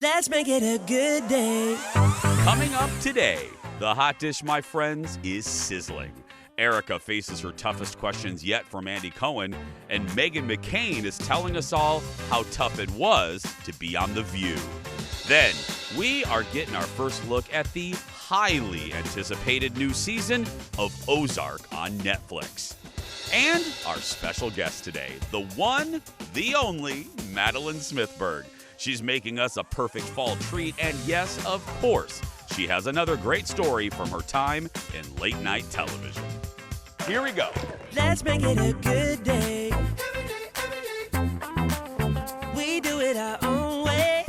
Let's make it a good day. Coming up today, the hot dish, my friends, is sizzling. Erica faces her toughest questions yet from Andy Cohen, and Meghan McCain is telling us all how tough it was to be on The View. Then, we are getting our first look at the highly anticipated new season of Ozark on Netflix. And our special guest today, the one, the only, Madeline Smithberg. She's making us a perfect fall treat, and yes, of course, she has another great story from her time in late night television. Here we go. Let's make it a good day. We do it our own way.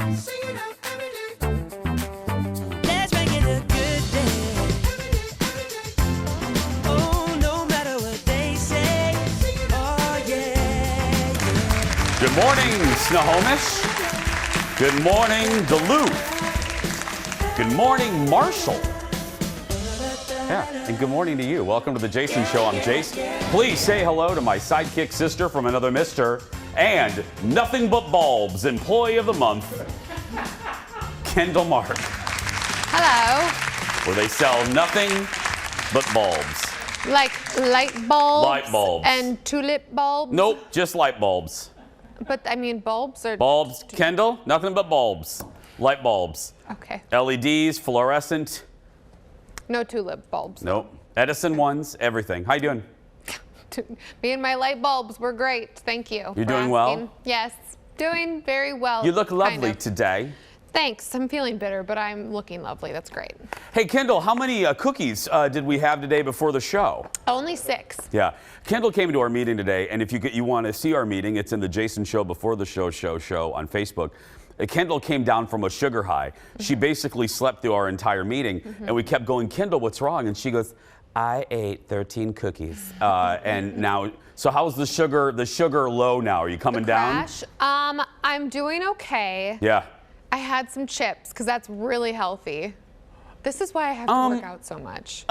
Let's make it a good day. Oh, no matter what they say. Oh, yeah. Good morning, Snohomish. Good morning, Duluth. Good morning, Marshall. Yeah, and good morning to you. Welcome to the Jason Show. I'm Jace. Please say hello to my sidekick sister from another mister and Nothing But Bulbs Employee of the Month, Kendall Mark. Hello. Where they sell nothing but bulbs. Like light bulbs? Light bulbs. And tulip bulbs? Nope, just light bulbs. But I mean bulbs or... Bulbs, Kendall, nothing but bulbs. Light bulbs. Okay. LEDs, fluorescent. No tulip bulbs. Nope. Edison ones, everything. How you doing? Me and my light bulbs were great. Thank you. You're for doing well? asking. Yes. Doing very well. You look lovely kind of. today. Thanks. I'm feeling bitter, but I'm looking lovely. That's great. Hey, Kendall, how many cookies did we have today before the show? Only 6. Yeah. Kendall came into our meeting today, and if you want to see our meeting, it's in the Jason Show Before the Show on Facebook. Kendall came down from a sugar high. She basically slept through our entire meeting, and we kept going, Kendall, what's wrong? And she goes, I ate 13 cookies. And now, so how's the sugar low now? Are you coming down? I'm doing okay. Yeah. I had some chips because that's really healthy. This is why I have to work out so much.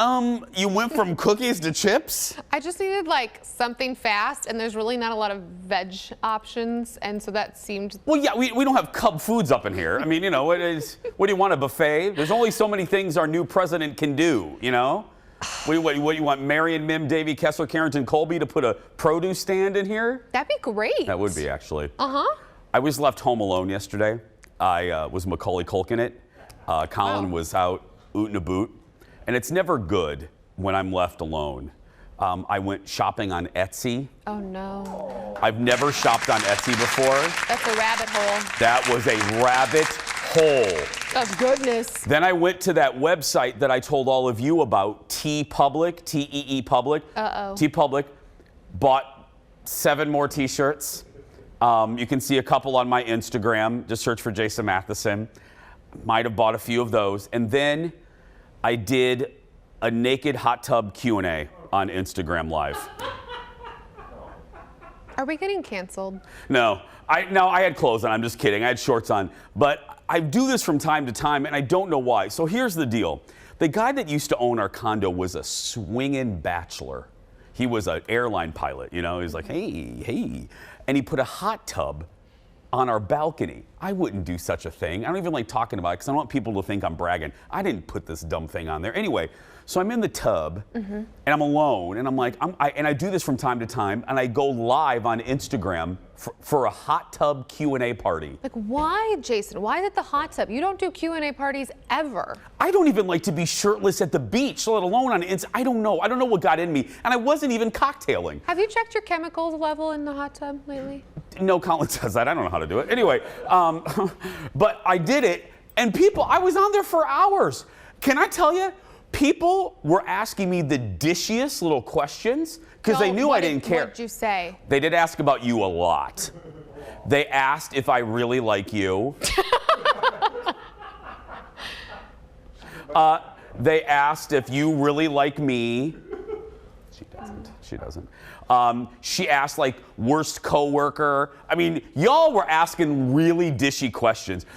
You went from cookies to chips? I just needed like something fast, and there's really not a lot of veg options, and so that seemed... Well, yeah, we don't have Cub Foods up in here. I mean, you know, what do you want, a buffet? There's only so many things our new president can do, you know? What you want, Marion, Mim, Davy, Kessler, Carrington, Colby to put a produce stand in here? That'd be great. That would be, actually. Uh-huh. I was left home alone yesterday. I was Macaulay Culkin it. Colin was out ootin' a boot. And it's never good when I'm left alone. I went shopping on Etsy. Oh, no. I've never shopped on Etsy before. That's a rabbit hole. That was a rabbit hole. Of goodness. Then I went to that website that I told all of you about, T-Public, T-E-E Public. Uh-oh. T-Public. Bought 7 more T-shirts. You can see a couple on my Instagram. Just search for Jason Matheson. Might have bought a few of those. And then I did a naked hot tub Q&A on Instagram Live. Are we getting canceled? No, I had clothes on. I'm just kidding. I had shorts on. But I do this from time to time, and I don't know why. So here's the deal. The guy that used to own our condo was a swinging bachelor. He was an airline pilot, you know. He's like, hey. And he put a hot tub on our balcony. I wouldn't do such a thing. I don't even like talking about it because I don't want people to think I'm bragging. I didn't put this dumb thing on there. Anyway, so I'm in the tub and I'm alone, and I'm like, I do this from time to time, and I go live on Instagram for a hot tub Q&A party. Like, why, Jason? Why is it the hot tub? You don't do Q&A parties ever. I don't even like to be shirtless at the beach, let alone on Insta. I don't know. I don't know what got in me, and I wasn't even cocktailing. Have you checked your chemicals level in the hot tub lately? No, Colin says that. I don't know how to do it. Anyway, but I did it, and I was on there for hours. Can I tell you? People were asking me the dishiest little questions because they knew I didn't care. What did you say? They did ask about you a lot. They asked if I really like you. They asked if you really like me. She doesn't. She asked, like, worst coworker. I mean, y'all were asking really dishy questions.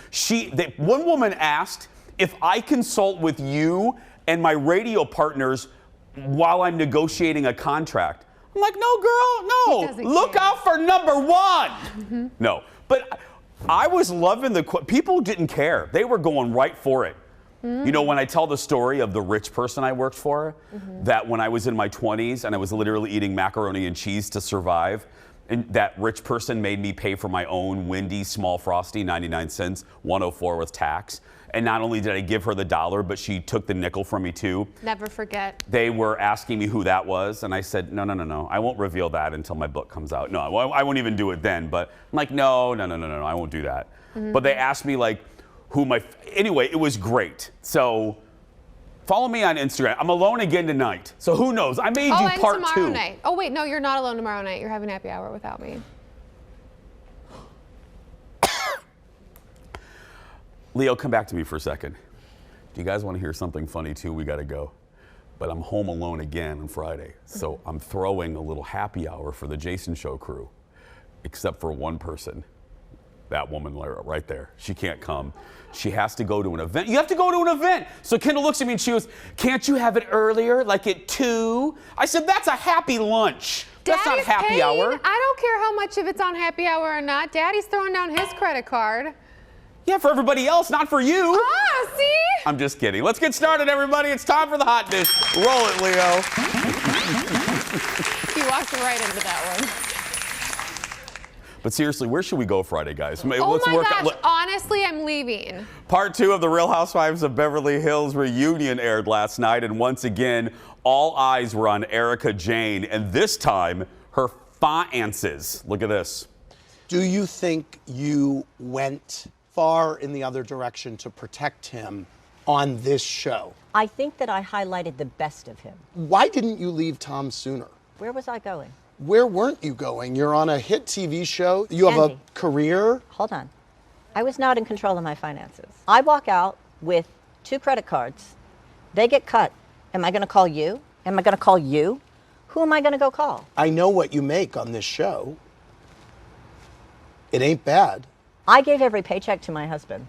One woman asked if I consult with you and my radio partners while I'm negotiating a contract. I'm like, no, girl, no. Look out for number one. No, but I was loving people didn't care. They were going right for it. You know, when I tell the story of the rich person I worked for, that when I was in my 20s and I was literally eating macaroni and cheese to survive, and that rich person made me pay for my own Wendy's small frosty, 99 cents, 104 with tax. And not only did I give her the dollar, but she took the nickel from me too. Never forget. They were asking me who that was, and I said, no. I won't reveal that until my book comes out. No, I won't even do it then. But I'm like, no, I won't do that. But they asked me like, anyway, it was great. So follow me on Instagram. I'm alone again tonight. So who knows? I made you and part tomorrow 2. night. Oh wait, no, you're not alone tomorrow night. You're having happy hour without me. Leo, come back to me for a second. Do you guys want to hear something funny too? We got to go. But I'm home alone again on Friday. So I'm throwing a little happy hour for the Jason Show crew, except for one person. That woman right there. She can't come. She has to go to an event. You have to go to an event. So Kendall looks at me and she goes, can't you have it earlier, like at 2? I said, that's a happy lunch. That's not happy paying. hour. I don't care how much of it's on happy hour or not. Daddy's throwing down his credit card. Yeah, for everybody else, not for you. Ah, see? I'm just kidding. Let's get started, everybody. It's time for the hot dish. Roll it, Leo. You walked right into that one. But seriously, where should we go Friday, guys? Oh Let's my work gosh, out. honestly, I'm leaving. Part 2 of the Real Housewives of Beverly Hills reunion aired last night, and once again, all eyes were on Erica Jane, and this time, her finances. Look at this. Do you think you went far in the other direction to protect him on this show? I think that I highlighted the best of him. Why didn't you leave Tom sooner? Where was I going? Where weren't you going? You're on a hit TV show. You have Andy. a career. Hold on. I was not in control of my finances. I walk out with 2 credit cards. They get cut. Am I going to call you? Am I going to call you? Who am I going to go call? I know what you make on this show. It ain't bad. I gave every paycheck to my husband.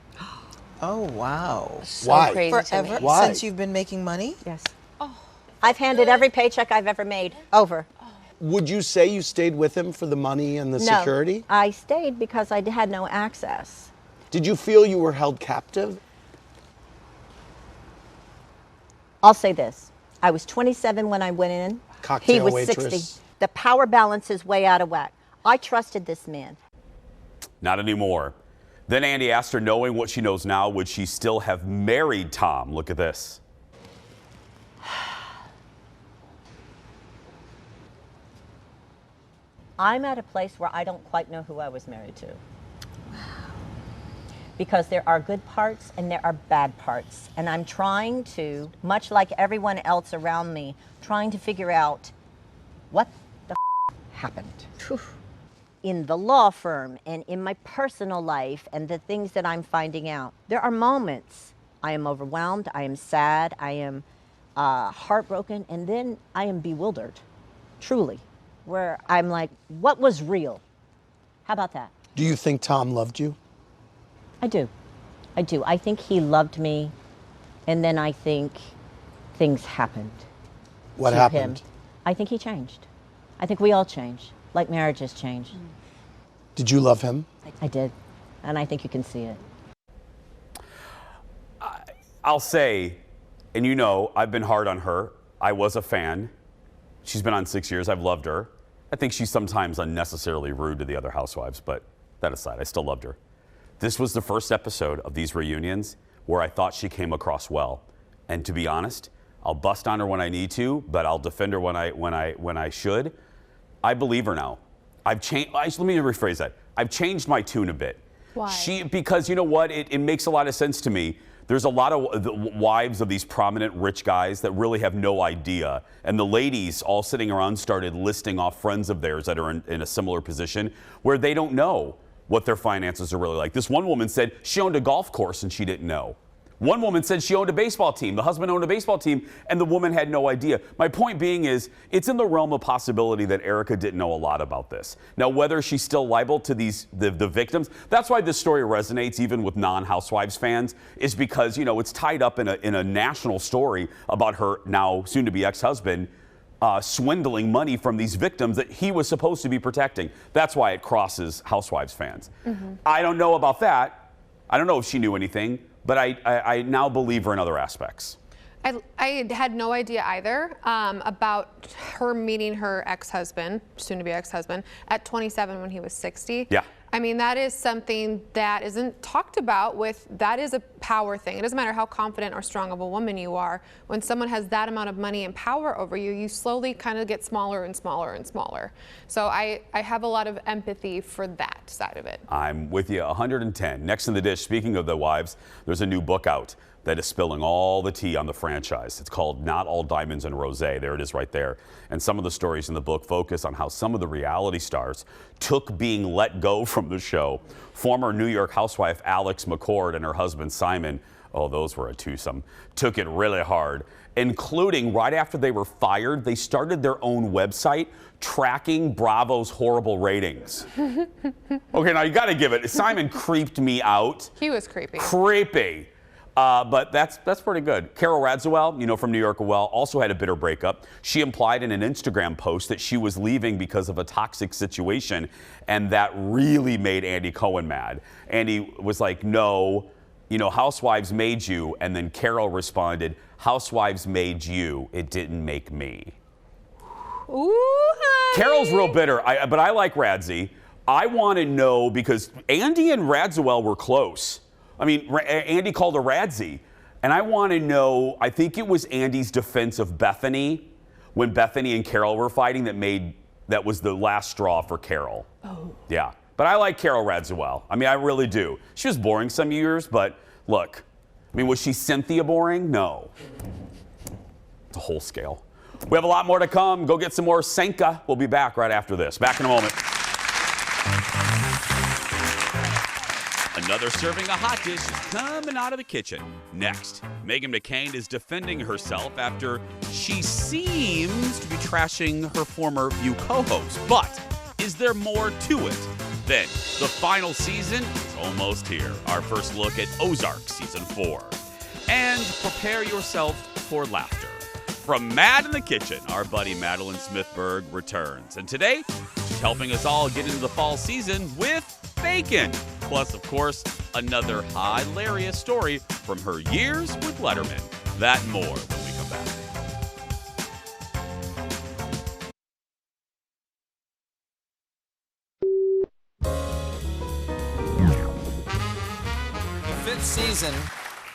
Oh, wow. So Why? Crazy Forever? Why? Since you've been making money? Yes. I've handed every paycheck I've ever made over. Would you say you stayed with him for the money and the No, security? I stayed because I had no access. Did you feel you were held captive? I'll say this. I was 27 when I went in. Cocktail He was waitress. 60. The power balance is way out of whack. I trusted this man. Not anymore. Then Andy asked her, knowing what she knows now, would she still have married Tom? Look at this. I'm at a place where I don't quite know who I was married to. Because there are good parts and there are bad parts. And I'm trying to, much like everyone else around me, trying to figure out what the happened. In the law firm and in my personal life and the things that I'm finding out. There are moments I am overwhelmed, I am sad, I am heartbroken, and then I am bewildered, truly, where I'm like, what was real? How about that? Do you think Tom loved you? I do. I do. I think he loved me, and then I think things happened. What to happened? him. I think he changed. I think we all change, like marriages change. Did you love him? I did, and I think you can see it. I'll say, and you know, I've been hard on her. I was a fan. She's been on 6 years. I've loved her. I think she's sometimes unnecessarily rude to the other housewives, but that aside, I still loved her. This was the first episode of these reunions where I thought she came across well. And to be honest, I'll bust on her when I need to, but I'll defend her when I should. I believe her now. I've changed. Let me rephrase that. I've changed my tune a bit. Why? Because you know what? It makes a lot of sense to me. There's a lot of the wives of these prominent rich guys that really have no idea. And the ladies all sitting around started listing off friends of theirs that are in a similar position where they don't know what their finances are really like. This one woman said she owned a golf course and she didn't know. One woman said she owned a baseball team. The husband owned a baseball team and the woman had no idea. My point being is it's in the realm of possibility that Erica didn't know a lot about this. Now, whether she's still liable to the victims, that's why this story resonates even with non-Housewives fans, is because, you know, it's tied up in a national story about her now soon-to-be ex-husband swindling money from these victims that he was supposed to be protecting. That's why it crosses Housewives fans. I don't know about that. I don't know if she knew anything, but I now believe her in other aspects. I had no idea either about her meeting her ex-husband, soon-to-be ex-husband, at 27 when he was 60. Yeah. I mean, that is something that isn't talked about that is a power thing. It doesn't matter how confident or strong of a woman you are. When someone has that amount of money and power over you, you slowly kind of get smaller and smaller and smaller. So I have a lot of empathy for that side of it. I'm with you 110. Next in the dish, speaking of the wives, there's a new book out that is spilling all the tea on the franchise. It's called Not All Diamonds and Rosé. There it is right there. And some of the stories in the book focus on how some of the reality stars took being let go from the show. Former New York housewife Alex McCord and her husband Simon, oh, those were a twosome, took it really hard, including right after they were fired, they started their own website tracking Bravo's horrible ratings. Okay, now you gotta give it. Simon creeped me out. He was creepy. Creepy. But that's pretty good. Carol Radziwill, you know, from New York well, also had a bitter breakup. She implied in an Instagram post that she was leaving because of a toxic situation, and that really made Andy Cohen mad. Andy was like, no, you know, Housewives made you, and then Carol responded, Housewives made you, it didn't make me. Ooh, honey. Carol's real bitter, but I like Radzi. I want to know, because Andy and Radziwill were close. I mean, Andy called her Radzi. And I want to know, I think it was Andy's defense of Bethany when Bethany and Carol were fighting that was the last straw for Carol. Oh. Yeah. But I like Carol Radziwill. I mean, I really do. She was boring some years, but look, I mean, was she Cynthia boring? No. It's a whole scale. We have a lot more to come. Go get some more Senka. We'll be back right after this. Back in a moment. Another serving of hot dish is coming out of the kitchen. Next, Meghan McCain is defending herself after she seems to be trashing her former View co-host. But is there more to it? Then, the final season is almost here. Our first look at Ozark Season 4. And prepare yourself for laughter. From Mad in the Kitchen, our buddy Madeline Smithberg returns. And today, she's helping us all get into the fall season with bacon. Plus, of course, another hilarious story from her years with Letterman. That and more when we come back.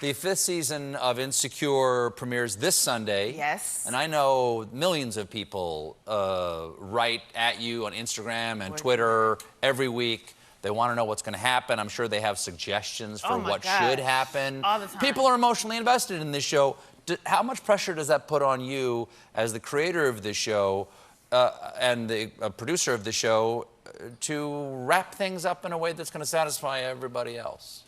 The fifth season of Insecure premieres this Sunday. Yes. And I know millions of people write at you on Instagram and Twitter every week. They want to know what's going to happen. I'm sure they have suggestions for what should happen. All the time. People are emotionally invested in this show. How much pressure does that put on you as the creator of this show and the producer of the show to wrap things up in a way that's going to satisfy everybody else?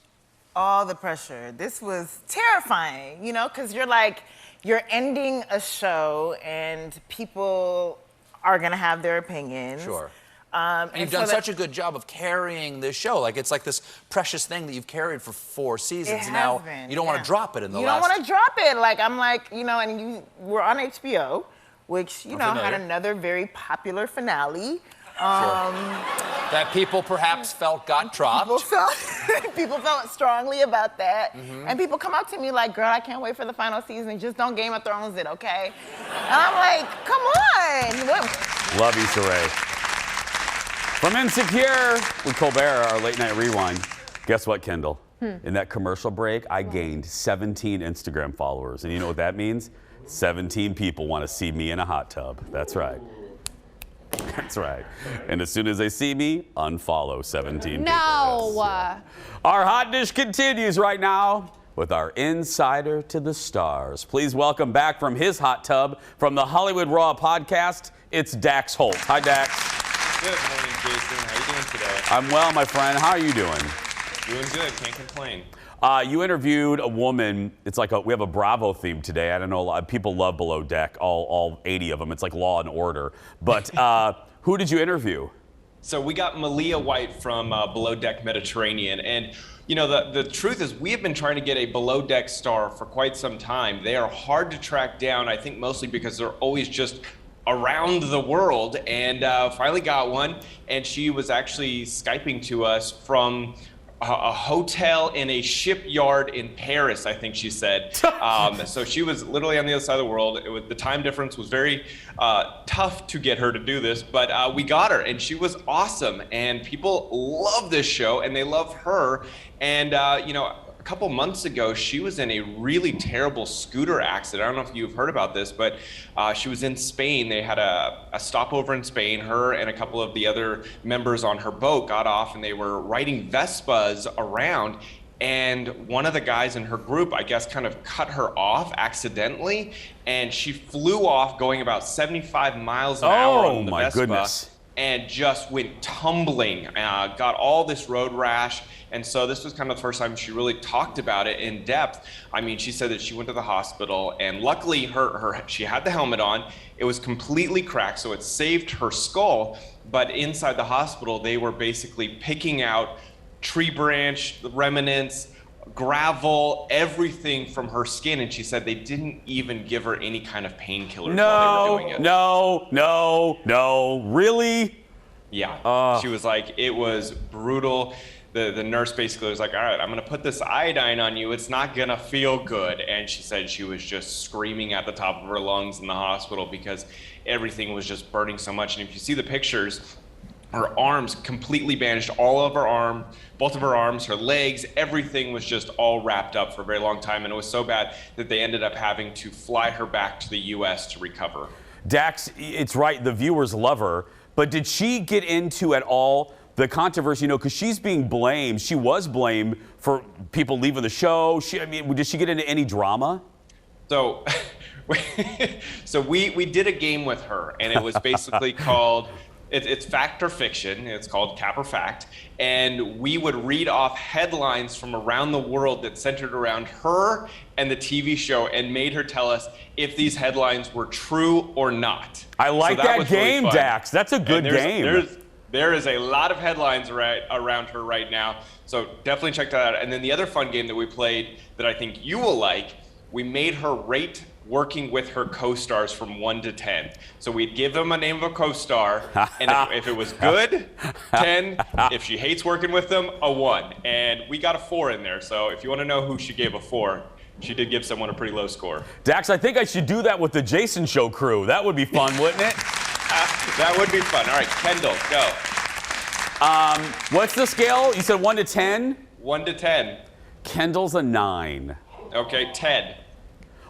All the pressure. This was terrifying, you know, because you're ending a show and people are going to have their opinions. Sure. And you've done such a good job of carrying this show. Like, it's like this precious thing that you've carried for 4 seasons. Now, you don't want to drop it in the last... You don't want to drop it. Like, I'm like, you know, and you were on HBO, which, you know, had another very popular finale. That people perhaps felt got dropped. People felt strongly about that. And people come up to me like, girl, I can't wait for the final season. Just don't Game of Thrones it, okay? And I'm like, come on. Love Issa Rae. From Insecure with Colbert, our late night rewind. Guess what, Kendall? In that commercial break, I gained 17 Instagram followers. And you know what that means? 17 people want to see me in a hot tub. That's right. That's right. And as soon as they see me, unfollow 17 people. No. Yes. Our hot dish continues right now with our insider to the stars. Please welcome back from his hot tub from the Hollywood Raw podcast, it's Dax Holt. Hi, Dax. Good morning, Jason. How are you doing today? I'm well, my friend. How are you doing? Doing good. Can't complain. You interviewed a woman. It's like we have a Bravo theme today. I don't know. A lot of people love Below Deck, all 80 of them. It's like Law and Order. But who did you interview? So we got Malia White from Below Deck Mediterranean. And, you know, the truth is we have been trying to get a Below Deck star for quite some time. They are hard to track down, I think mostly because they're always just around the world, and finally got one. And she was actually Skyping to us from a hotel in a shipyard in Paris, I think she said. So she was literally on the other side of the world. The time difference was very tough to get her to do this, but we got her, and she was awesome. And people love this show, and they love her. And you know, a couple months ago, she was in a really terrible scooter accident. I don't know if you've heard about this, but she was in Spain. They had a stopover in Spain. Her and a couple of the other members on her boat got off, and they were riding Vespas around. And one of the guys in her group, I guess, kind of cut her off accidentally, and she flew off going about 75 miles an hour on the Vespa. Goodness. And just went tumbling, got all this road rash. And so this was kind of the first time she really talked about it in depth. I mean, she said that she went to the hospital, and luckily she had the helmet on. It was completely cracked, so it saved her skull. But inside the hospital, they were basically picking out tree branch remnants, gravel, everything from her skin, and she said they didn't even give her any kind of painkillers while they were doing it. No, really? Yeah, she was like, it was brutal. The nurse basically was like, all right, I'm gonna put this iodine on you. It's not gonna feel good. And she said she was just screaming at the top of her lungs in the hospital because everything was just burning so much. And if you see the pictures, her arms completely bandaged, all of her arm, both of her arms, her legs, everything was just all wrapped up for a very long time. And it was so bad that they ended up having to fly her back to the US to recover. Dax, it's right, the viewers love her, but did she get into at all the controversy, you know, because she's being blamed, she was blamed for people leaving the show. I mean, did she get into any drama? So, so we did a game with her, and it was basically called, it's fact or fiction. It's called Cap or Fact. And we would read off headlines from around the world that centered around her and the TV show and made her tell us if these headlines were true or not. I like that game, really, Dax. That's a good game. There is a lot of headlines around her right now, so definitely check that out. And then the other fun game that we played that I think you will like, we made her rate working with her co-stars from 1 to 10. So we'd give them a name of a co-star, and if it was good, 10. If she hates working with them, a 1. And we got a 4 in there, so if you want to know who she gave a 4, she did give someone a pretty low score. Dax, I think I should do that with the Jason Show crew. That would be fun, wouldn't it? That would be fun. All right, Kendall, go. What's the scale? You said 1 to 10? 1 to 10. Kendall's a 9. Okay, Ted.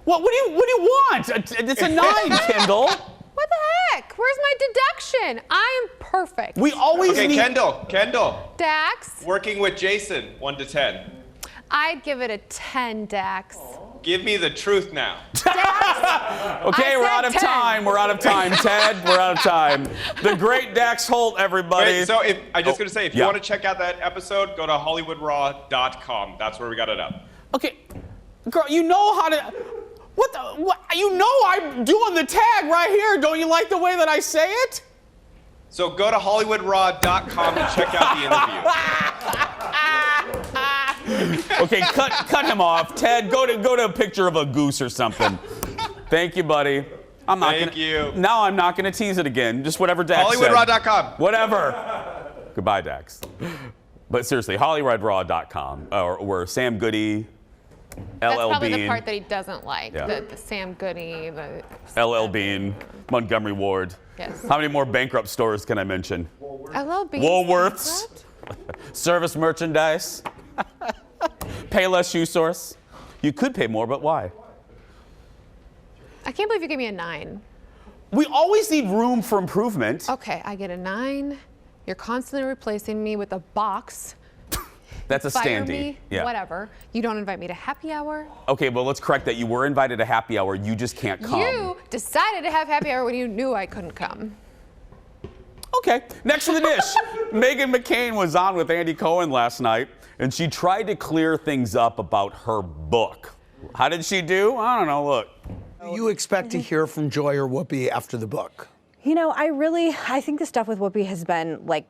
What do you want? It's a 9, Kendall. What the heck? Where's my deduction? I am perfect. We always need... Kendall. Dax. Working with Jason, 1 to 10. I'd give it a 10, Dax. Give me the truth now. Okay, we're out of time. We're out of time, Ted. We're out of time. The great Dax Holt, everybody. Wait, so I'm just going to say, if you want to check out that episode, go to HollywoodRaw.com. That's where we got it up. Okay, girl, you know how to... What? You know I'm doing the tag right here. Don't you like the way that I say it? So go to HollywoodRaw.com and check out the interview. Okay, cut him off. Ted, go to a picture of a goose or something. Thank you, buddy. Thank you. Now I'm not gonna tease it again. Just whatever Dax said. HollywoodRaw.com. Whatever. Goodbye, Dax. But seriously, HollywoodRaw.com or Sam Goody, That's LL probably Bean. the part that he doesn't like. Yeah. The Sam Goody, the LL Bean, Montgomery Ward. Yes. How many more bankrupt stores can I mention? LL Bean. Woolworths. Service merchandise. Payless Shoe Source. You could pay more, but why? I can't believe you gave me a 9. We always need room for improvement. Okay, I get a 9. You're constantly replacing me with a box. That's a Fire standee. me, whatever. You don't invite me to happy hour. Okay, well, let's correct that. You were invited to happy hour. You just can't come. You decided to have happy hour when you knew I couldn't come. Okay, next to the dish. Meghan McCain was on with Andy Cohen last night, and she tried to clear things up about her book. How did she do? I don't know, look. Do you expect to hear from Joy or Whoopi after the book? You know, I think the stuff with Whoopi has been like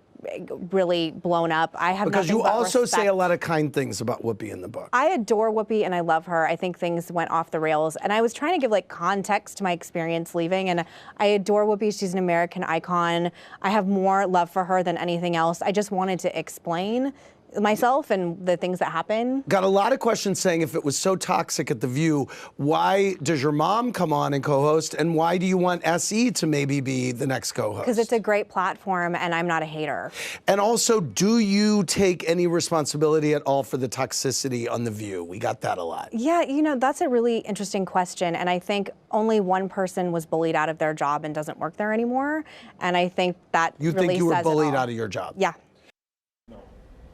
really blown up. I have Because nothing you but also say respect. a lot of kind things about Whoopi in the book. I adore Whoopi and I love her. I think things went off the rails, and I was trying to give like context to my experience leaving, and I adore Whoopi. She's an American icon. I have more love for her than anything else. I just wanted to explain myself and the things that happen. Got a lot of questions saying if it was so toxic at The View, why does your mom come on and co-host, and why do you want SE to maybe be the next co-host? Because it's a great platform and I'm not a hater. And also, do you take any responsibility at all for the toxicity on The View? We got that a lot. Yeah, you know, that's a really interesting question, and I think only one person was bullied out of their job and doesn't work there anymore, and I think that You really think you were says it bullied all. out of your job? Yeah.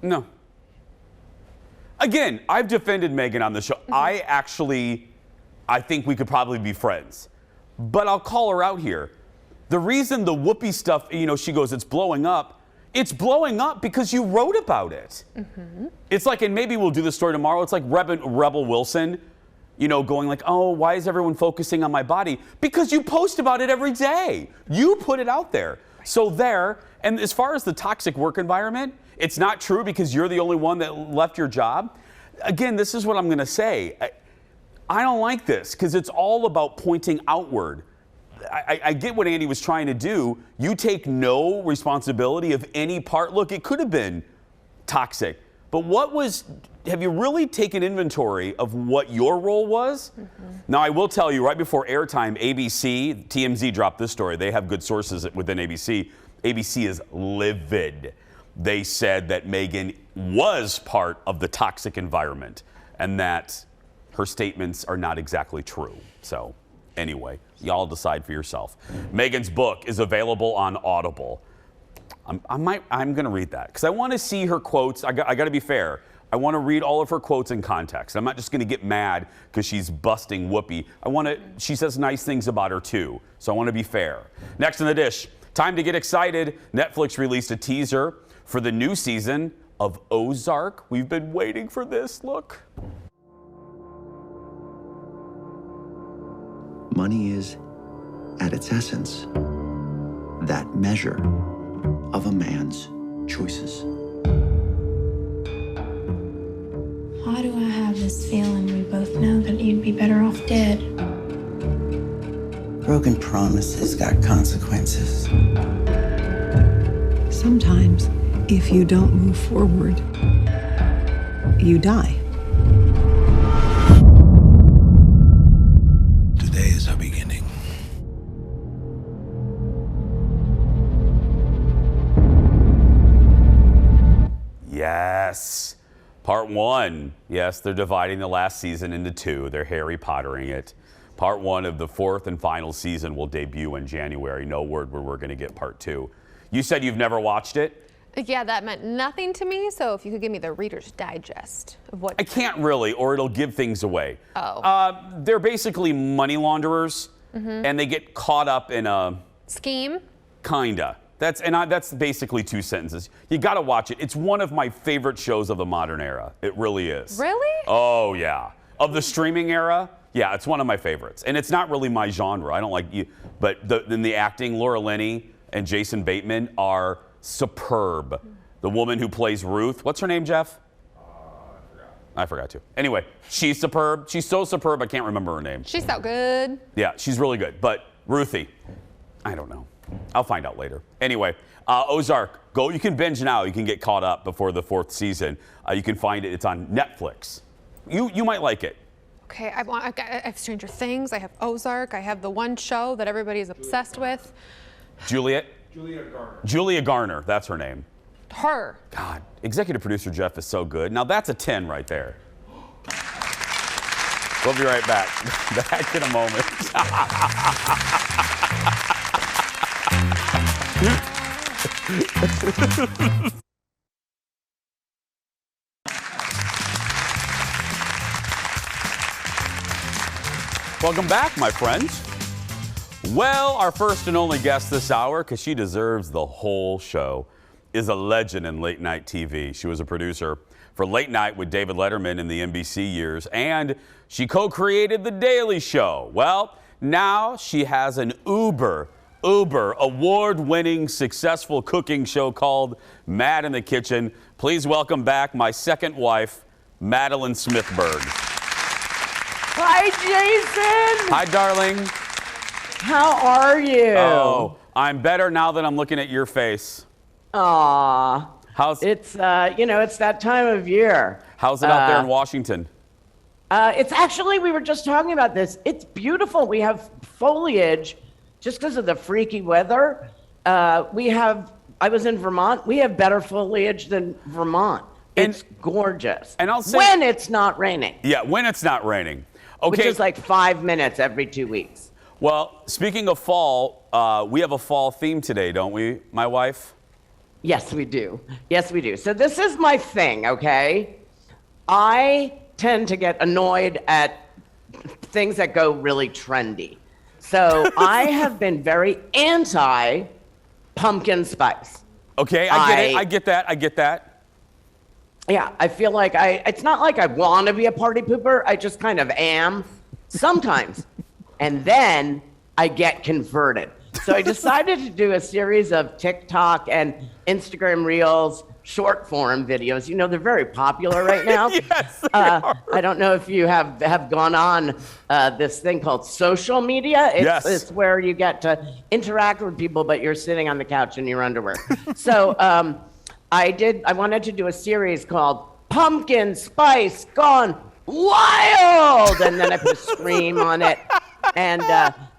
No. Again, I've defended Megan on the show. I think we could probably be friends. But I'll call her out here. The reason the Whoopi stuff, you know, she goes, it's blowing up because you wrote about it. It's like, and maybe we'll do the story tomorrow, it's like Rebel Wilson, you know, going like, oh, why is everyone focusing on my body? Because you post about it every day. You put it out there. So there, and as far as the toxic work environment, it's not true because you're the only one that left your job. Again, this is what I'm going to say. I don't like this because it's all about pointing outward. I get what Andy was trying to do. You take no responsibility of any part. Look, it could have been toxic, but have you really taken inventory of what your role was? Now, I will tell you, right before airtime, ABC, TMZ dropped this story. They have good sources within ABC. ABC is livid. They said that Megan was part of the toxic environment and that her statements are not exactly true. So anyway, y'all decide for yourself. Megan's book is available on Audible. I'm going to read that because I want to see her quotes. I got to be fair. I want to read all of her quotes in context. I'm not just going to get mad because she's busting Whoopi. She says nice things about her too. So I want to be fair. Next in the dish, time to get excited. Netflix released a teaser for the new season of Ozark. We've been waiting for this. Look. Money is, at its essence, that measure of a man's choices. Why do I have this feeling we both know that you'd be better off dead? Broken promises got consequences. Sometimes, if you don't move forward, you die. Today is a beginning. Yes. Part 1. Yes, they're dividing the last season into 2. They're Harry Pottering it. Part 1 of the 4th and final season will debut in January. No word where we're going to get part 2. You said you've never watched it? Yeah, that meant nothing to me. So if you could give me the Reader's Digest of what. I can't really, or it'll give things away. Oh. They're basically money launderers, and they get caught up in a Scheme? Kinda. That's basically 2 sentences. You got to watch it. It's one of my favorite shows of the modern era. It really is. Really? Oh yeah. Of the streaming era, yeah, it's one of my favorites. And it's not really my genre. I don't like you, but in the acting, Laura Linney and Jason Bateman are superb. The woman who plays Ruth, what's her name, Jeff? I forgot to. Anyway, she's superb. She's so superb, I can't remember her name. She's so good. Yeah, she's really good. But Ruthie, I don't know. I'll find out later. Anyway, Ozark, you can binge now. You can get caught up before the 4th season. You can find it. It's on Netflix. You might like it. Okay, I have Stranger Things. I have Ozark. I have the one show that everybody's obsessed with. Julia Garner, that's her name. Her. God, executive producer Jeff is so good. Now that's a 10 right there. We'll be right back. Back in a moment. Welcome back, my friends. Well, our first and only guest this hour, because she deserves the whole show, is a legend in late night TV. She was a producer for Late Night with David Letterman in the NBC years, and she co-created The Daily Show. Well, now she has an uber Uber award-winning successful cooking show called Mad in the Kitchen. Please welcome back my second wife, Madeline Smithberg. Hi, Jason. Hi, darling. How are you? Oh, I'm better now that I'm looking at your face. Aw. It's it's that time of year. How's it out there in Washington? It's actually, we were just talking about this. It's beautiful. We have foliage just because of the freaky weather. I was in Vermont. We have better foliage than Vermont. It's gorgeous. And I'll say, when it's not raining. Yeah, when it's not raining. Okay. Which is like 5 minutes every 2 weeks. Well, speaking of fall, we have a fall theme today, don't we, my wife? Yes, we do. Yes, we do. So this is my thing, okay? I tend to get annoyed at things that go really trendy. So I have been very anti pumpkin spice. Okay, I get that. Yeah, I feel like it's not like I want to be a party pooper. I just kind of am sometimes. And then I get converted. So I decided to do a series of TikTok and Instagram Reels short form videos. You know, they're very popular right now. Yes, they are. I don't know if you have gone on this thing called social media. It's where you get to interact with people, but you're sitting on the couch in your underwear. So I wanted to do a series called Pumpkin Spice Gone Wild. And then I put a scream on it. And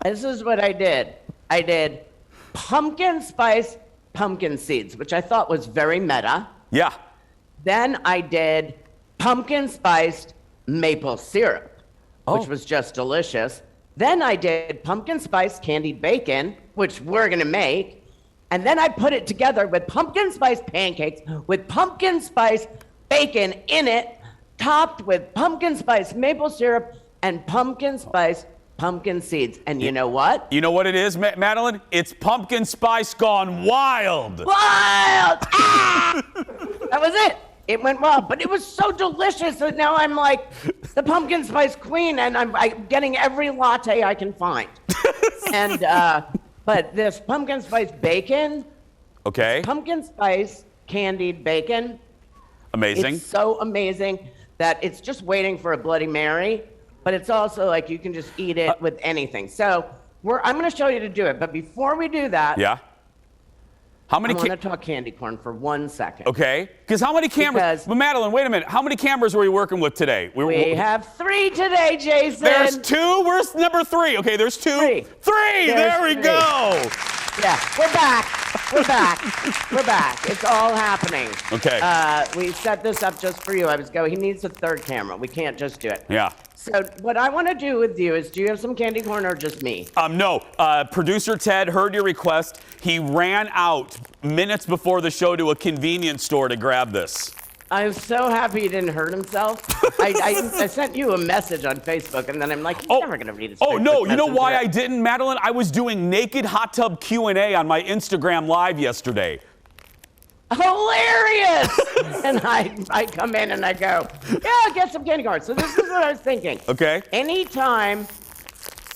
this is what I did. I did pumpkin spice pumpkin seeds, which I thought was very meta. Yeah. Then I did pumpkin spiced maple syrup, which was just delicious. Then I did pumpkin spiced candied bacon, which we're going to make. And then I put it together with pumpkin spice pancakes with pumpkin spice bacon in it, topped with pumpkin spice maple syrup and pumpkin spice pumpkin seeds. And you know what? You know what it is, Madeline? It's pumpkin spice gone wild. Wild! Ah! That was it. It went well, but it was so delicious that now I'm like the pumpkin spice queen, and I'm getting every latte I can find. And but this pumpkin spice bacon, pumpkin spice candied bacon, amazing. It's so amazing that it's just waiting for a Bloody Mary. But it's also like you can just eat it with anything. So I'm going to show you to do it. But before we do that, how many? I want to talk candy corn for 1 second. Okay. Because how many cameras? But Madeline, wait a minute. How many cameras were you working with today? We have 3 today, Jason. There's 2. Where's number 3? Okay, there's 2. 3. There we go. Yeah, we're back. We're back. We're back. It's all happening. Okay. We set this up just for you. He needs a 3rd camera. We can't just do it. Yeah. So what I want to do with you is, do you have some candy corn or just me? No. Producer Ted heard your request. He ran out minutes before the show to a convenience store to grab this. I'm so happy he didn't hurt himself. I sent you a message on Facebook, and then I'm like, he's never going to read his Facebook no. You know message. why I didn't, Madeline? I was doing naked hot tub Q&A on my Instagram Live yesterday. Hilarious! And I come in and I go, yeah, get some candy corn. So this is what I was thinking. Okay. Anytime,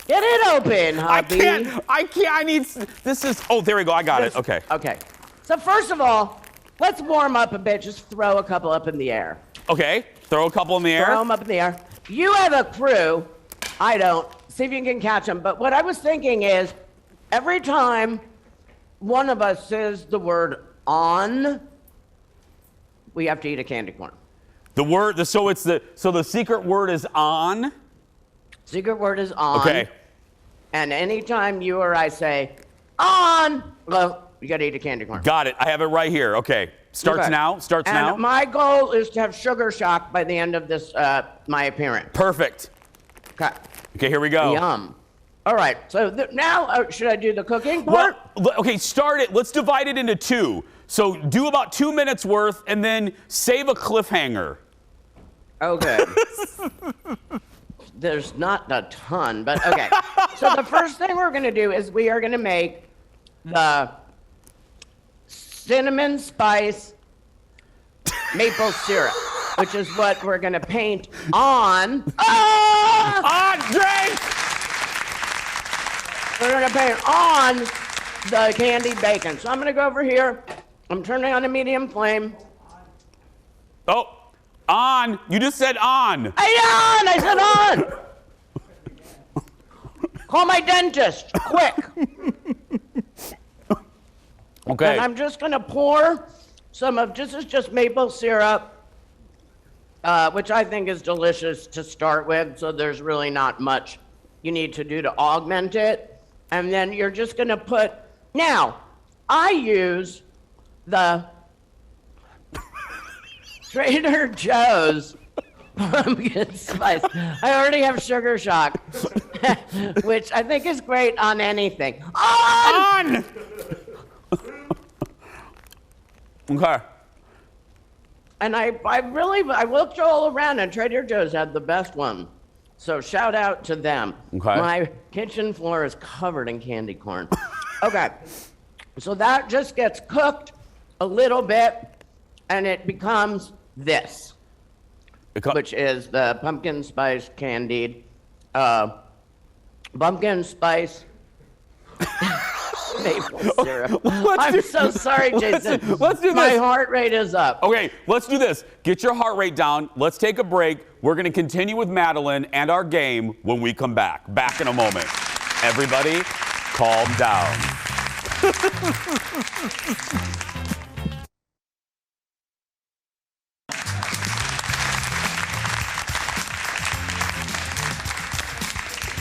get it open, hubby. I can't. There we go. I got it. Okay. Okay. So first of all, let's warm up a bit. Just throw a couple up in the air. Okay. Throw a couple in the air. Throw them up in the air. You have a crew. I don't. See if you can catch them. But what I was thinking is, every time one of us says the word on, we have to eat a candy corn. So the secret word is on? Secret word is on. Okay. And anytime you or I say on, well, you got to eat a candy corn. Got it. I have it right here. Okay. Starts now. And my goal is to have sugar shock by the end of this, my appearance. Perfect. Okay, here we go. Yum. All right, so now should I do the cooking part? Well, okay, start it. Let's divide it into 2. So do about 2 minutes worth and then save a cliffhanger. Okay. There's not a ton, but okay. So the first thing we're going to do is we are going to make the cinnamon spice maple syrup, which is what we're going to paint on. On drink! We're going to paint on the candied bacon. So I'm gonna go over here. I'm turning on a medium flame. Oh, on. You just said on. I said on. Call my dentist, quick. Okay. And I'm just gonna pour some of, this is just maple syrup, which I think is delicious to start with, so there's really not much you need to do to augment it. And then you're just gonna put, now, I use the Trader Joe's pumpkin spice. I already have sugar shock, which I think is great on anything. On! Okay. And I looked all around, and Trader Joe's had the best one. So shout out to them. Okay. My kitchen floor is covered in candy corn. Okay. So that just gets cooked a little bit, and it becomes this, which is the pumpkin spice candied, pumpkin spice maple syrup. I'm so sorry, Jason. Let's do this. My heart rate is up. Okay, let's do this. Get your heart rate down. Let's take a break. We're going to continue with Madeline and our game when we come back. Back in a moment. Everybody, calm down.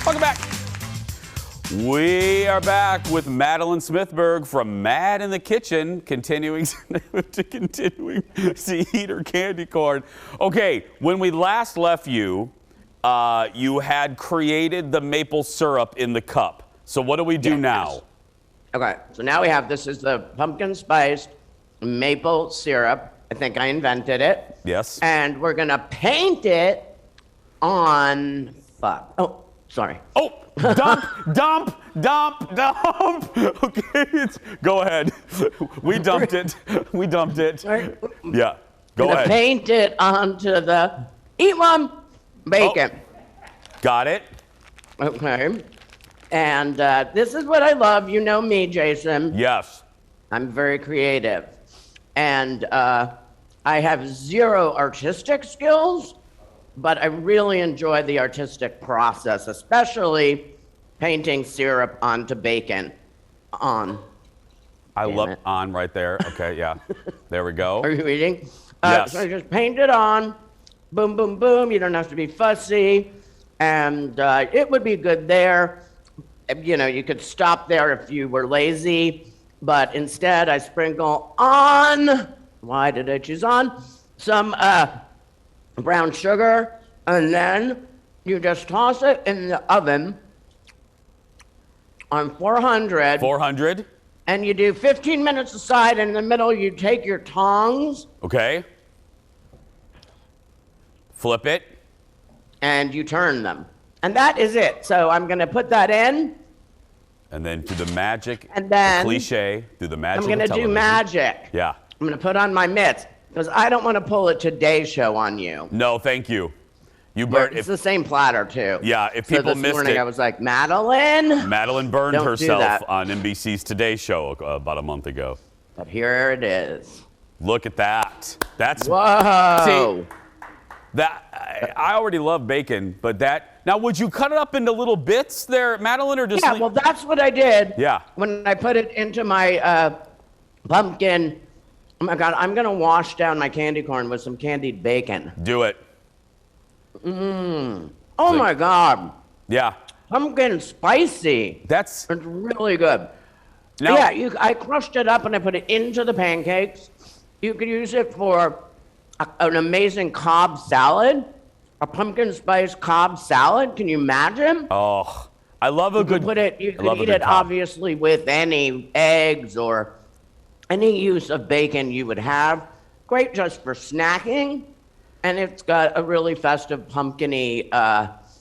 Welcome back. We are back with Madeline Smithberg from Mad in the Kitchen, continuing to eat her candy corn. Okay, when we last left you, you had created the maple syrup in the cup. So what do we do now? Okay, so now we have, this is the pumpkin spiced maple syrup. I think I invented it. Yes. And we're gonna paint it on, oh, sorry. Oh, dump. Okay, go ahead. We dumped it. Yeah, go ahead. Paint it onto the, eat one, bacon. Oh, got it. Okay. And this is what I love. You know me, Jason. Yes. I'm very creative. And I have zero artistic skills, but I really enjoy the artistic process, especially painting syrup onto bacon. I love it. On right there. Okay, yeah. There we go. Are you eating? Yes. So I just paint it on. Boom, boom, boom. You don't have to be fussy. And it would be good there. You know, you could stop there if you were lazy. But instead, I sprinkle on, why did I choose on? Some brown sugar. And then you just toss it in the oven on 400. 400. And you do 15 minutes aside. And in the middle, you take your tongs. Okay. Flip it. And you turn them. And that is it. So I'm going to put that in. And then do the magic, and then the cliche, do the magic. I'm going to do magic. Yeah. I'm going to put on my mitts because I don't want to pull a Today Show on you. No, thank you. You burned. It's the same platter too. Yeah. If people this missed morning it, I was like, Madeline. Madeline burned don't herself on NBC's Today Show about a month ago. But here it is. Look at that. That's whoa. See, that I already love bacon, but that. Now, would you cut it up into little bits there, Madeline, or just? Yeah, well, that's what I did. Yeah. When I put it into my pumpkin, oh my God, I'm gonna wash down my candy corn with some candied bacon. Do it. Oh my God. Yeah. Pumpkin spicy. It's really good. Now, yeah, I crushed it up and I put it into the pancakes. You could use it for an amazing Cobb salad. A pumpkin spice Cobb salad. Can you imagine? Oh, I love a good. You could eat it obviously with any eggs or any use of bacon you would have. Great just for snacking, and it's got a really festive pumpkin-y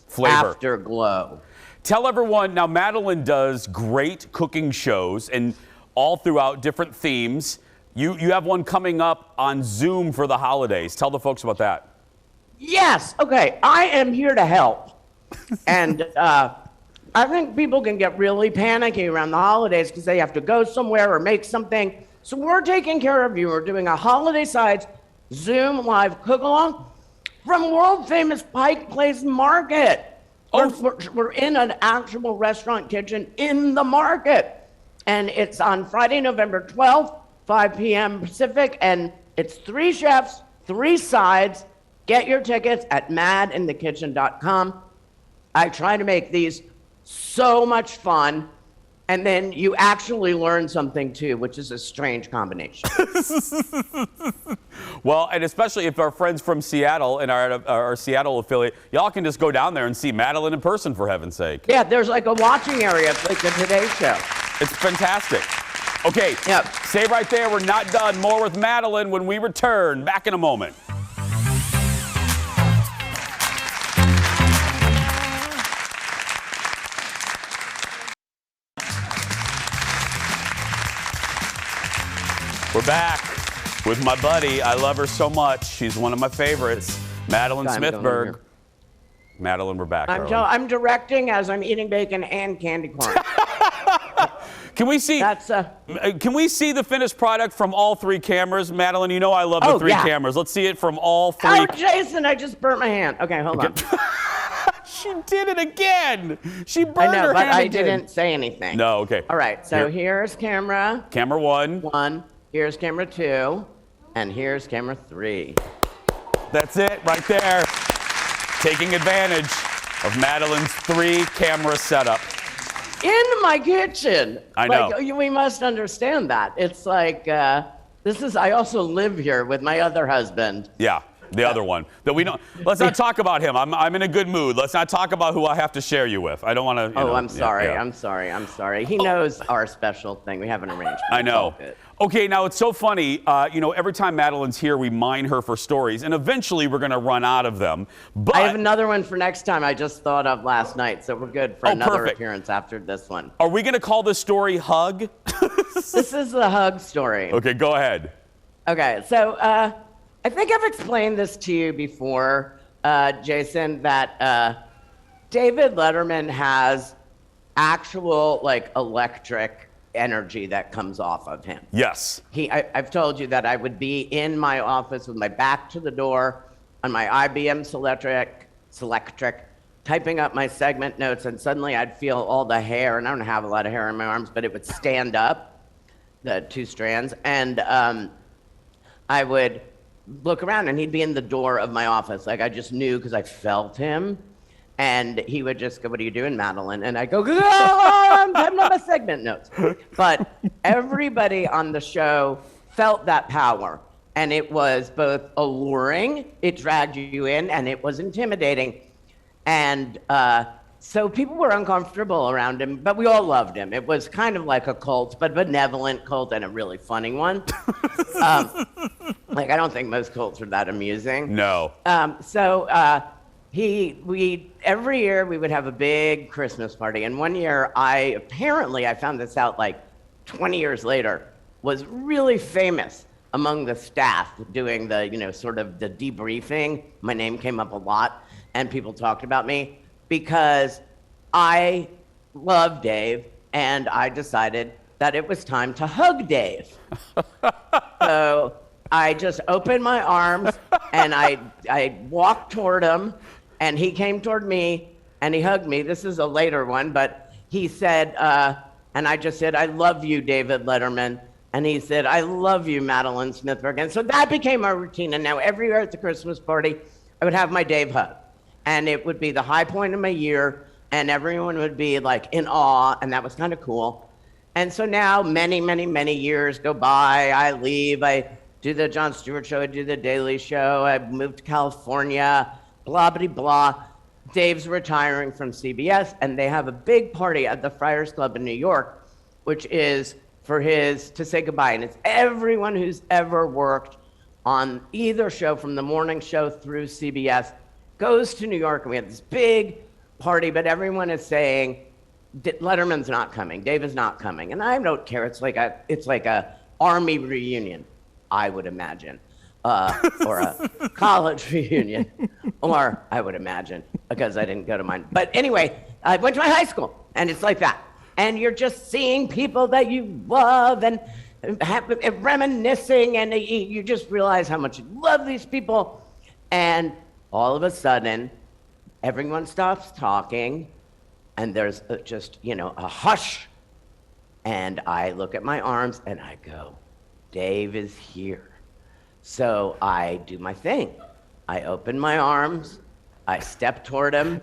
flavor, afterglow. Tell everyone now. Madeline does great cooking shows and all throughout different themes. You have one coming up on Zoom for the holidays. Tell the folks about that. Yes. Okay. I am here to help. And I think people can get really panicky around the holidays because they have to go somewhere or make something. So we're taking care of you. We're doing a holiday sides Zoom live cook along from world famous Pike Place Market. We're in an actual restaurant kitchen in the market. And it's on Friday, November 12th, 5 p.m. Pacific. And it's 3 chefs, 3 sides. Get your tickets at madinthekitchen.com. I try to make these so much fun. And then you actually learn something too, which is a strange combination. Well, and especially if our friends from Seattle and our Seattle affiliate, y'all can just go down there and see Madeline in person, for heaven's sake. Yeah, there's like a watching area. It's like the Today Show. It's fantastic. Okay, yep. Stay right there. We're not done. More with Madeline when we return. Back in a moment. We're back with my buddy. I love her so much. She's one of my favorites, Madeline Smithberg. Madeline, we're back. I'm directing as I'm eating bacon and candy corn. Can we see? Can we see the finished product from all 3 cameras, Madeline? You know I love the 3 cameras. Let's see it from all 3. Oh, Jason, I just burnt my hand. Okay, hold on. She did it again. She burned I know, her but hand I again. didn't say anything. No, okay. All right, so here's camera. Camera 1. Here's camera 2, and here's camera 3. That's it, right there. Taking advantage of Madeline's 3-camera setup. In my kitchen. I know. Like, we must understand that. It's like, I also live here with my other husband. Yeah, the other one. That we don't. Let's not talk about him. I'm in a good mood. Let's not talk about who I have to share you with. I don't want to. I'm sorry. Yeah. I'm sorry. He knows our special thing. We have an arrangement. I know. Okay, now it's so funny. Every time Madeline's here, we mine her for stories, and eventually we're going to run out of them. But I have another one for next time I just thought of last night, so we're good for another appearance after this one. Are we going to call this story Hug? This is the Hug story. Okay, go ahead. Okay, so I think I've explained this to you before, Jason, that David Letterman has actual, electric energy that comes off of him. Yes. I've told you that I would be in my office with my back to the door on my IBM Selectric, typing up my segment notes, and suddenly I'd feel all the hair, and I don't have a lot of hair in my arms, but it would stand up, the 2 strands, and I would look around, and he'd be in the door of my office. I just knew because I felt him. And he would just go, "What are you doing, Madeline?" And I go, "I'm typing up my segment notes." But everybody on the show felt that power. And it was both alluring, it dragged you in, and it was intimidating. And so people were uncomfortable around him, but we all loved him. It was kind of like a cult, but benevolent cult and a really funny one. I don't think most cults are that amusing. No. Every year we would have a big Christmas party, and one year I found this out 20 years later, was really famous among the staff doing the, sort of the debriefing. My name came up a lot, and people talked about me because I love Dave, and I decided that it was time to hug Dave. So I just opened my arms, and I walked toward him, and he came toward me, and he hugged me. This is a later one, but he said, and I just said, "I love you, David Letterman." And he said, "I love you, Madeline Smithberg." And so that became our routine. And now every year at the Christmas party, I would have my Dave hug. And it would be the high point of my year, and everyone would be in awe, and that was kind of cool. And so now many, many, many years go by. I leave. I do the Jon Stewart show. I do the Daily Show. I moved to California. Blah, blah, blah. Dave's retiring from CBS, and they have a big party at the Friars Club in New York, which is to say goodbye. And it's everyone who's ever worked on either show from the morning show through CBS goes to New York, and we have this big party, but everyone is saying, Letterman's not coming, Dave is not coming. And I don't care. It's like a army reunion, I would imagine. Or a college reunion, or I would imagine, because I didn't go to mine. But anyway, I went to my high school, and it's like that. And you're just seeing people that you love and reminiscing, and you just realize how much you love these people. And all of a sudden, everyone stops talking, and there's just, a hush. And I look at my arms, and I go, Dave is here. So I do my thing. I open my arms, I step toward him,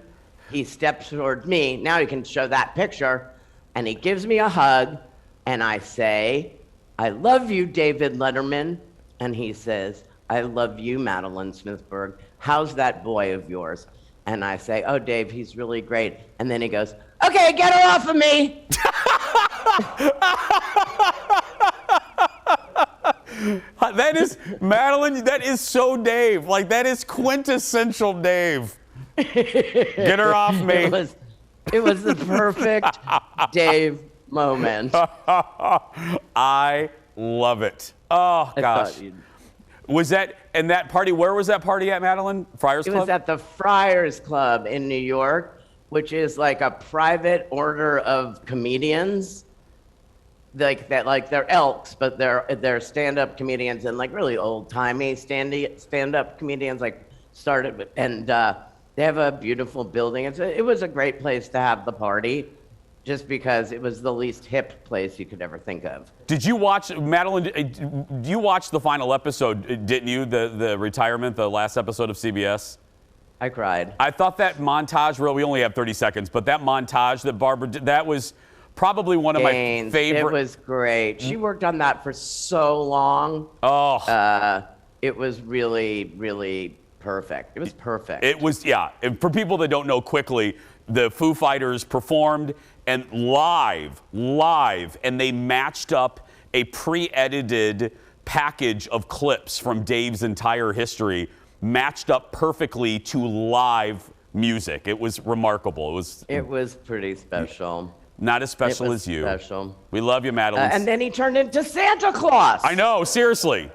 he steps toward me. Now you can show that picture. And he gives me a hug, and I say, I love you, David Letterman. And he says, I love you, Madeline Smithberg. How's that boy of yours? And I say, oh, Dave, he's really great. And then he goes, okay, get her off of me. That is, Madeline, that is so Dave. Like, that is quintessential Dave. Get her off me. It was the perfect Dave moment. I love it. Oh, gosh. Was that, and that party, where was that party at, Madeline? Friars Club? It was at the Friars Club in New York, which is like a private order of comedians. Like that, like they're elks, but they're stand-up comedians and like really old-timey stand-up comedians, like started with, and they have a beautiful building. It was a great place to have the party, just because it was the least hip place you could ever think of. Did you watch, Madeline, you watched the final episode, didn't you? The retirement, the last episode of CBS? I cried. I thought that montage, we only have 30 seconds, but that montage that Barbara did, that was probably one of my favorite. It was great. She worked on that for so long. Oh. It was really, really perfect. It was perfect. It was, yeah. And for people that don't know quickly, the Foo Fighters performed and live, and they matched up a pre-edited package of clips from Dave's entire history, matched up perfectly to live music. It was remarkable. It was pretty special. Not as special as you. Special. We love you, Madeline. And then he turned into Santa Claus. I know, seriously.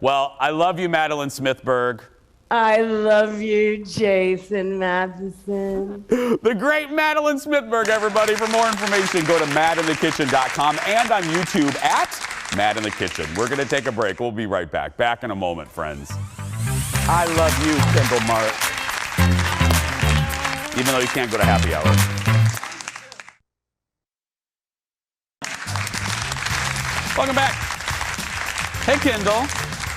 Well, I love you, Madeline Smithberg. I love you, Jason Matheson. The great Madeline Smithberg, everybody. For more information, go to madinthekitchen.com and on YouTube at Mad in the Kitchen. We're going to take a break. We'll be right back. Back in a moment, friends. I love you, Kendall Mart. Even though you can't go to happy hour. Welcome back. Hey, Kendall.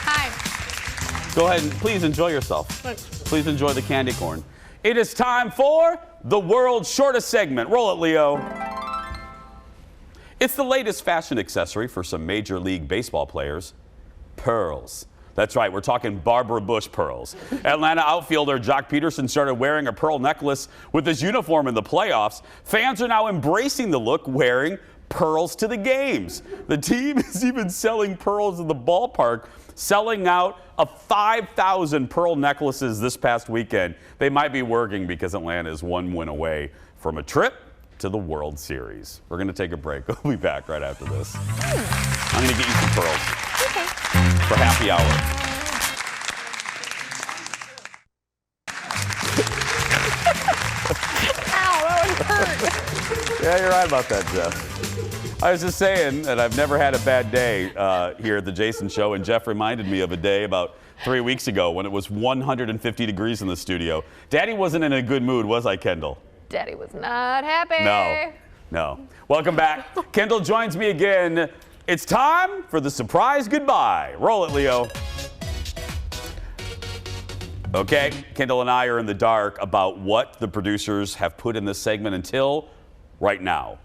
Hi. Go ahead and please enjoy yourself. Thanks. Please enjoy the candy corn. It is time for the world's shortest segment. Roll it, Leo. It's the latest fashion accessory for some Major League Baseball players, pearls. That's right, we're talking Barbara Bush pearls. Atlanta outfielder Jock Peterson started wearing a pearl necklace with his uniform in the playoffs. Fans are now embracing the look, wearing pearls to the games. The team is even selling pearls in the ballpark, selling out of 5,000 pearl necklaces this past weekend. They might be working because Atlanta is one win away from a trip to the World Series. We're going to take a break. We'll be back right after this. I'm going to get you some pearls for happy hour. Ow, that one hurt. Yeah, you're right about that, Jeff. I was just saying that I've never had a bad day here at the Jason Show, and Jeff reminded me of a day about 3 weeks ago when it was 150 degrees in the studio. Daddy wasn't in a good mood, was I, Kendall? Daddy was not happy. No. Welcome back. Kendall joins me again. It's time for the surprise goodbye. Roll it, Leo. Okay, Kendall and I are in the dark about what the producers have put in this segment until right now.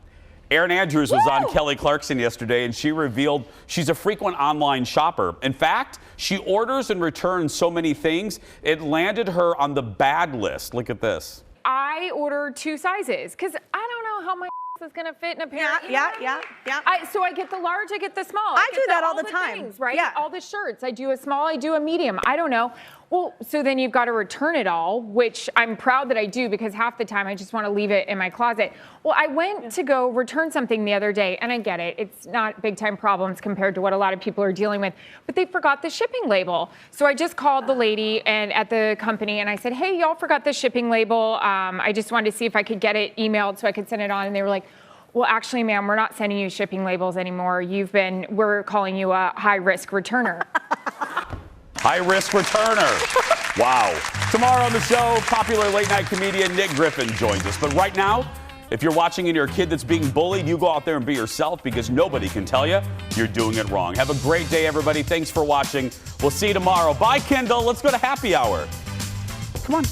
Erin Andrews was on Kelly Clarkson yesterday, and she revealed she's a frequent online shopper. In fact, she orders and returns so many things, it landed her on the bad list. Look at this. I ordered 2 sizes because I don't know how my is going to fit in a pair. Yeah. So I get the large, I get the small. I do that all all the time. Things, right? Yeah. All the shirts. I do a small, I do a medium. I don't know. Well, so then you've got to return it all, which I'm proud that I do because half the time I just want to leave it in my closet. Well, I went to go return something the other day, and I get it. It's not big time problems compared to what a lot of people are dealing with, but they forgot the shipping label. So I just called the lady and at the company and I said, hey, y'all forgot the shipping label. I just wanted to see if I could get it emailed so I could send it on. And they were like, well, actually, ma'am, we're not sending you shipping labels anymore. We're calling you a high-risk returner. High-risk returner. Wow. Tomorrow on the show, popular late-night comedian Nick Griffin joins us. But right now, if you're watching and you're a kid that's being bullied, you go out there and be yourself because nobody can tell you you're doing it wrong. Have a great day, everybody. Thanks for watching. We'll see you tomorrow. Bye, Kendall. Let's go to happy hour. Come on.